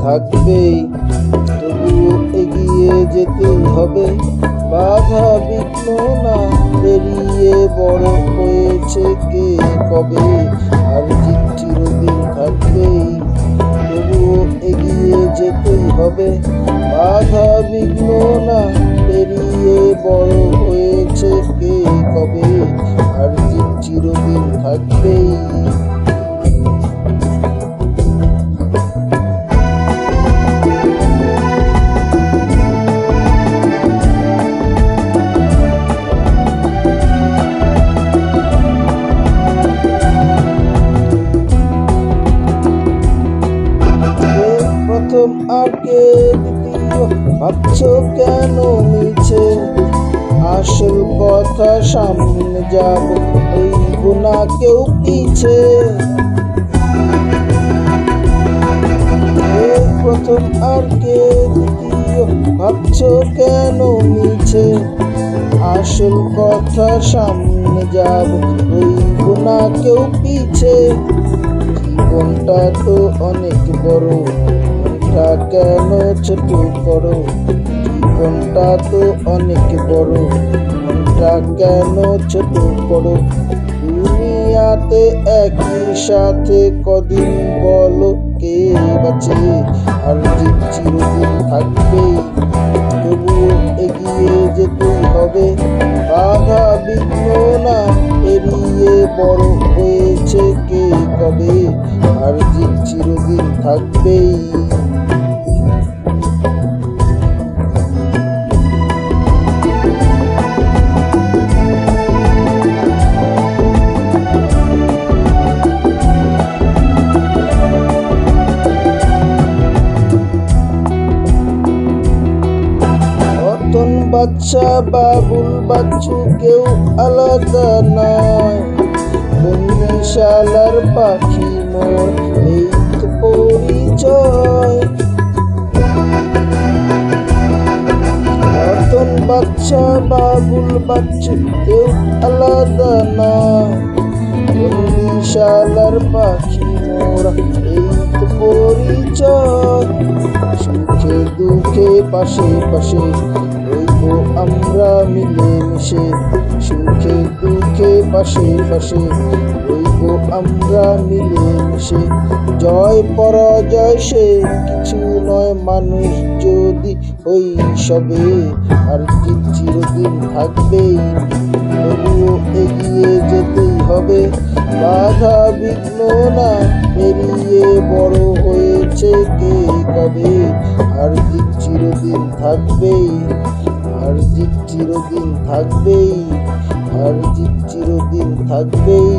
থাকবেই, তবুও এগিয়ে যেতেই হবে। বাধা বিঘ্ন না পেরিয়ে বড় হয়েছে কে কবে, আর জিত চিরদিন থাকবেই, তবুও এগিয়ে যেতেই হবে। বাধা বিঘ্ন না পেরিয়ে বড় হয়েছে কে কবে, আর জিত চিরদিন থাকবেই। প্রথম আর কে দ্বিতীয় ভাবছো কেন মিছে, আসল কথা সামনে যাব, হইব না কেউ পিছে। প্রথম আর কে দ্বিতীয় ভাবছো কেন মিছে, আসল কথা সামনে যাব, হইব না কেউ পিছে। জীবনটা তো অনেক বড়, মনটা কেন ছোট করো। জীবনটা তো অনেক বড়, মনটা কেন ছোট করো। দুনিয়াতে একই সাথে কদিন বলো কে বাঁচে, আর জিত চিরদিন থাকবেই, তবুও এগিয়ে যেতেই হবে। বাধা বিঘ্ন না পেরিয়ে বড় হয়েছে কে কবে, আর জিত চিরদিন থাকবেই। রতন বাচ্চা বাবুল বাচ্চু কেউ আলাদা নয়, বন্দিশালার পাখি মোর এই তো পরিচয়। রতন বাচ্চা বাবুল বাচ্চু কেউ আলাদা নয়, বন্দিশালার পাখি মোর এই তো পরিচয়। সুখে দুঃখে পাশে পাশে রইব আমরা মিলে মিশে, সুখে দুঃখে পাশে পাশে রইব আমরা মিলে মিশে। জয় পরাজয় সে কিছু নয়, মানুষ যদি হই সবে, আর জিত চিরদিন থাকবেই, তবুও এগিয়ে যেতেই হবে। বাধা বিঘ্ন না পেরিয়ে বড় হয়েছে কে কবে, আর জিত চিরদিন থাকবেই, আর জিত চিরদিন থাকবেই, আর জিত চিরদিন থাকবেই।